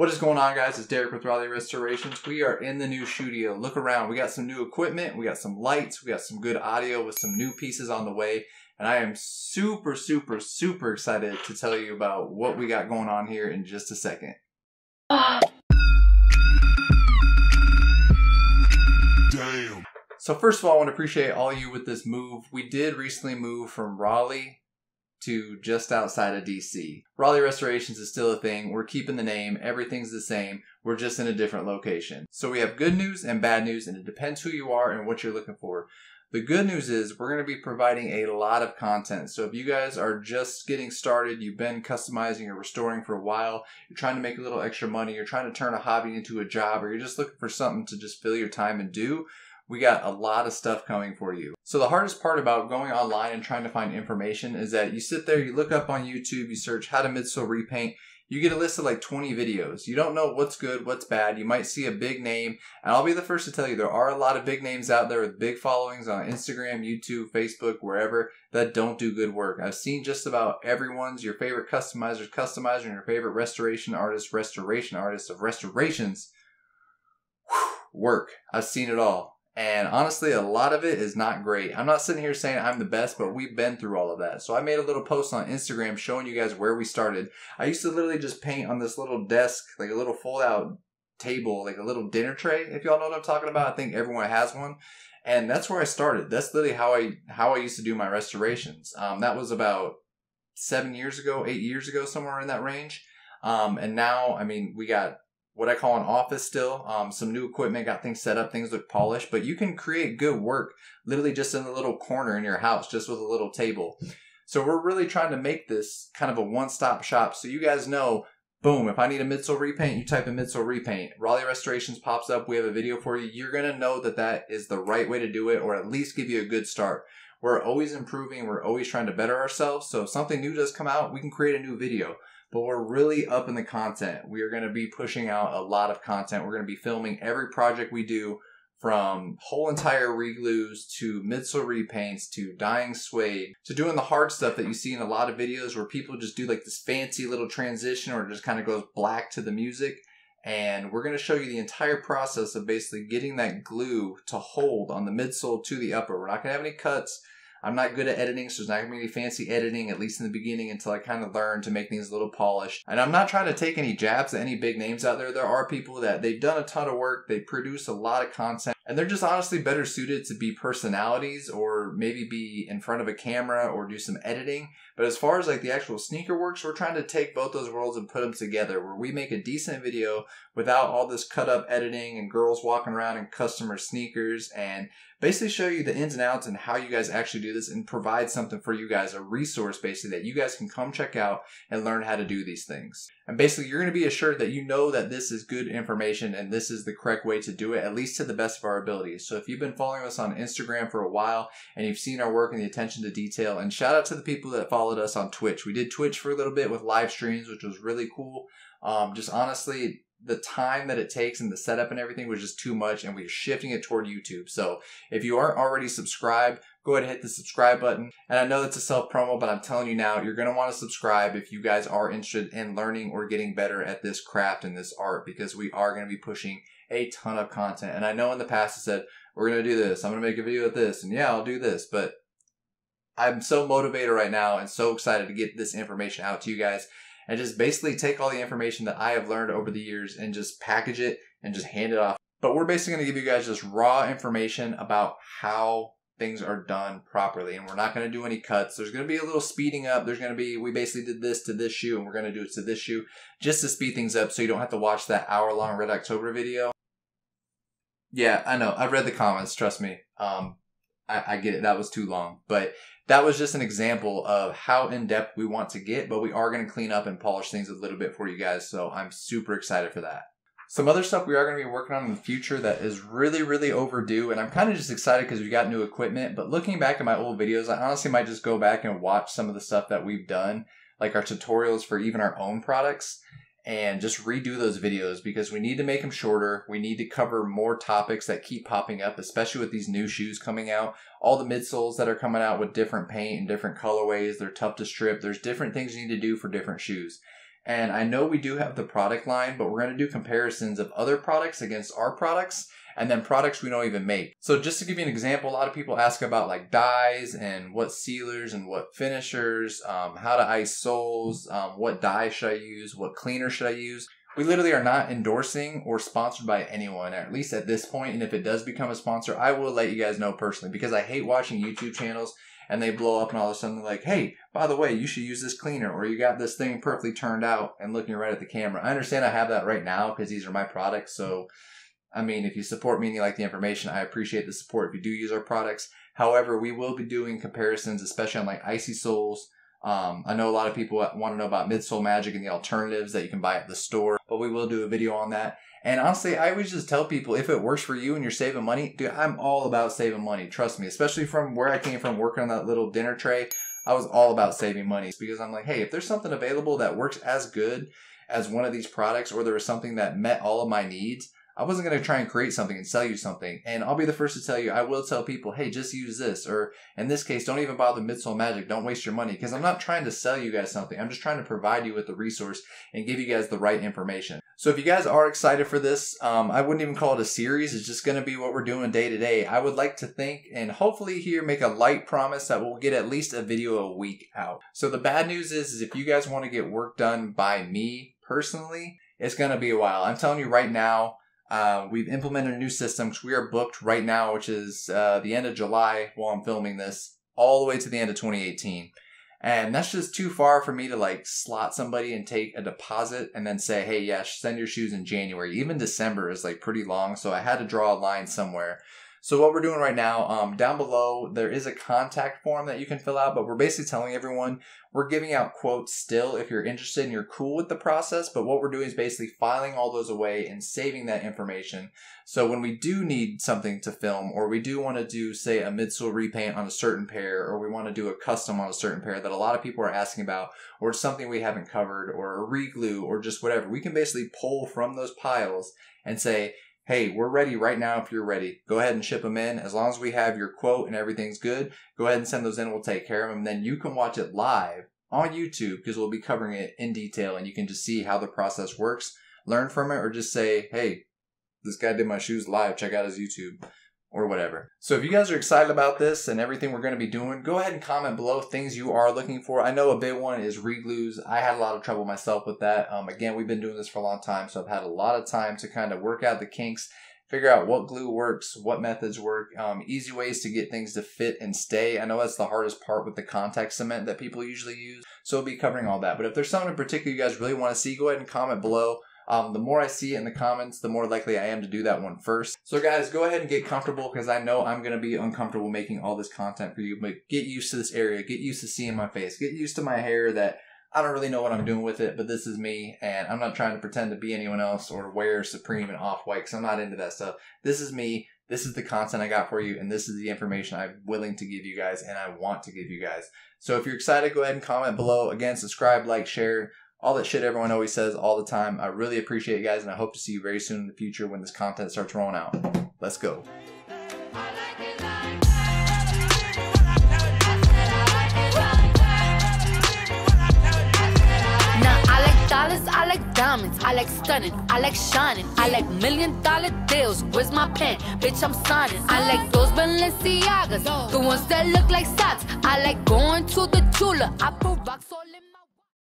What is going on, guys? It's Derek with Raleigh Restorations. We are in the new studio. Look around. We got some new equipment. We got some lights. We got some good audio with some new pieces on the way. And I am super excited to tell you about what we got going on here in just a second. Damn. So first of all, I want to appreciate all you with this move. We did recently move from Raleigh to just outside of DC. Raleigh Restorations is still a thing. We're keeping the name. Everything's the same. We're just in a different location. So we have good news and bad news, and it depends who you are and what you're looking for. The good news is we're going to be providing a lot of content. So if you guys are just getting started, you've been customizing or restoring for a while, you're trying to make a little extra money, you're trying to turn a hobby into a job, or you're just looking for something to just fill your time and do, we got a lot of stuff coming for you. So the hardest part about going online and trying to find information is that you sit there, you look up on YouTube, you search how to midsole repaint, you get a list of like 20 videos. You don't know what's good, what's bad. You might see a big name, and I'll be the first to tell you there are a lot of big names out there with big followings on Instagram, YouTube, Facebook, wherever, that don't do good work. I've seen just about everyone's, your favorite customizers, and your favorite restoration artists of restorations work. I've seen it all. And honestly, a lot of it is not great. I'm not sitting here saying I'm the best, but we've been through all of that. So I made a little post on Instagram showing you guys where we started. I used to literally just paint on this little desk, like a little fold-out table, like a little dinner tray, if y'all know what I'm talking about. I think everyone has one. And that's where I started. That's literally how I used to do my restorations. That was about 7 years ago, 8 years ago, somewhere in that range. And now, I mean, we got what I call an office still, some new equipment, got things set up, things look polished, but you can create good work literally just in a little corner in your house, just with a little table. So we're really trying to make this kind of a one-stop shop. So you guys know, boom, if I need a midsole repaint, you type in midsole repaint, Raleigh Restorations pops up, we have a video for you. You're going to know that that is the right way to do it, or at least give you a good start. We're always improving. We're always trying to better ourselves. So if something new does come out, we can create a new video. But we're really up in the content. We are going to be pushing out a lot of content. We're going to be filming every project we do, from whole entire re-glues to midsole repaints to dyeing suede to doing the hard stuff that you see in a lot of videos where people just do like this fancy little transition or it just kind of goes black to the music. And we're going to show you the entire process of basically getting that glue to hold on the midsole to the upper. We're not going to have any cuts. I'm not good at editing, so there's not going to be any fancy editing, at least in the beginning, until I kind of learn to make things a little polished. And I'm not trying to take any jabs at any big names out there. There are people that they've done a ton of work, they produce a lot of content, and they're just honestly better suited to be personalities or maybe be in front of a camera or do some editing. But as far as like the actual sneaker works, we're trying to take both those worlds and put them together where we make a decent video without all this cut up editing and girls walking around in customer sneakers, and basically show you the ins and outs and how you guys actually do this and provide something for you guys, a resource basically that you guys can come check out and learn how to do these things. And basically you're going to be assured that you know that this is good information and this is the correct way to do it, at least to the best of our abilities. So if you've been following us on Instagram for a while and you've seen our work and the attention to detail, and shout out to the people that followed us on Twitch. We did Twitch for a little bit with live streams, which was really cool. Just honestly, the time that it takes and the setup and everything was just too much, and we're shifting it toward YouTube. So if you aren't already subscribed, go ahead and hit the subscribe button. And I know that's a self-promo, but I'm telling you now, you're going to want to subscribe if you guys are interested in learning or getting better at this craft and this art, because we are going to be pushing a ton of content. And I know in the past I said, we're going to do this, I'm going to make a video of this, and yeah, I'll do this, but I'm so motivated right now and so excited to get this information out to you guys and just basically take all the information that I have learned over the years and just package it and just hand it off. But we're basically going to give you guys just raw information about how things are done properly, and we're not going to do any cuts. There's going to be a little speeding up. There's going to be, we basically did this to this shoe and we're going to do it to this shoe just to speed things up so you don't have to watch that hour-long Red October video. Yeah, I know. I've read the comments. Trust me. I get it. That was too long. But that was just an example of how in-depth we want to get, but we are going to clean up and polish things a little bit for you guys, so I'm super excited for that. Some other stuff we are going to be working on in the future that is really overdue, and I'm kind of just excited because we got new equipment, but looking back at my old videos, I honestly might just go back and watch some of the stuff that we've done, like our tutorials for even our own products, and just redo those videos because we need to make them shorter. We need to cover more topics that keep popping up, especially with these new shoes coming out. All the midsoles that are coming out with different paint and different colorways, they're tough to strip. There's different things you need to do for different shoes. And I know we do have the product line, but we're going to do comparisons of other products against our products, and then products we don't even make. So just to give you an example, a lot of people ask about like dyes and what sealers and what finishers, how to ice soles, what dye should I use, what cleaner should I use. We literally are not endorsing or sponsored by anyone, at least at this point. And if it does become a sponsor, I will let you guys know personally, because I hate watching YouTube channels and they blow up and all of a sudden they're like, hey, by the way, you should use this cleaner, or you got this thing perfectly turned out and looking right at the camera. I understand I have that right now because these are my products. So, I mean, if you support me and you like the information, I appreciate the support if you do use our products. However, we will be doing comparisons, especially on like icy soles. I know a lot of people want to know about midsole magic and the alternatives that you can buy at the store, but we will do a video on that. And honestly, I always just tell people, if it works for you and you're saving money, dude, I'm all about saving money. Trust me, especially from where I came from, working on that little dinner tray, I was all about saving money, because I'm like, hey, if there's something available that works as good as one of these products, or there was something that met all of my needs, I wasn't going to try and create something and sell you something. And I'll be the first to tell you, I will tell people, hey, just use this. Or in this case, don't even bother midsole magic. Don't waste your money, because I'm not trying to sell you guys something. I'm just trying to provide you with the resource and give you guys the right information. So if you guys are excited for this, I wouldn't even call it a series. It's just going to be what we're doing day to day. I would like to think and hopefully here make a light promise that we'll get at least a video a week out. So the bad news is if you guys want to get work done by me personally, it's going to be a while. I'm telling you right now, we've implemented a new system, because we are booked right now, which is the end of July while I'm filming this, all the way to the end of 2018. And that's just too far for me to like slot somebody and take a deposit and then say, hey, yeah, send your shoes in January. Even December is like pretty long, so I had to draw a line somewhere. So what we're doing right now, down below, there is a contact form that you can fill out, but we're basically telling everyone we're giving out quotes still if you're interested and you're cool with the process. But what we're doing is basically filing all those away and saving that information. So when we do need something to film, or we do want to do, say, a midsole repaint on a certain pair, or we want to do a custom on a certain pair that a lot of people are asking about, or something we haven't covered, or a reglue, or just whatever, we can basically pull from those piles and say, hey, we're ready right now if you're ready. Go ahead and ship them in. As long as we have your quote and everything's good, go ahead and send those in. We'll take care of them. And then you can watch it live on YouTube, because we'll be covering it in detail, and you can just see how the process works, learn from it, or just say, hey, this guy did my shoes live. Check out his YouTube, or whatever. So if you guys are excited about this and everything we're going to be doing, go ahead and comment below things you are looking for. I know a big one is reglues. I had a lot of trouble myself with that. Again, we've been doing this for a long time, so I've had a lot of time to kind of work out the kinks, figure out what glue works, what methods work, easy ways to get things to fit and stay. I know that's the hardest part with the contact cement that people usually use, so we'll be covering all that. But if there's something in particular you guys really want to see, go ahead and comment below. The more I see it in the comments, the more likely I am to do that one first. So guys, go ahead and get comfortable, because I know I'm going to be uncomfortable making all this content for you. But get used to this area. Get used to seeing my face. Get used to my hair that I don't really know what I'm doing with it, but this is me. And I'm not trying to pretend to be anyone else or wear Supreme and Off-White, because I'm not into that stuff. This is me. This is the content I got for you. And this is the information I'm willing to give you guys and I want to give you guys. So if you're excited, go ahead and comment below. Again, subscribe, like, share. All that shit everyone always says all the time. I really appreciate you guys, and I hope to see you very soon in the future when this content starts rolling out. Let's go. Dollars, I like diamonds, I like stunning, I like shining, I like $1 million deals. Where's my pen? Bitch, I'm signing. I like those Balenciagas, the ones that look like socks. I like going to the Tula. I put rocks all in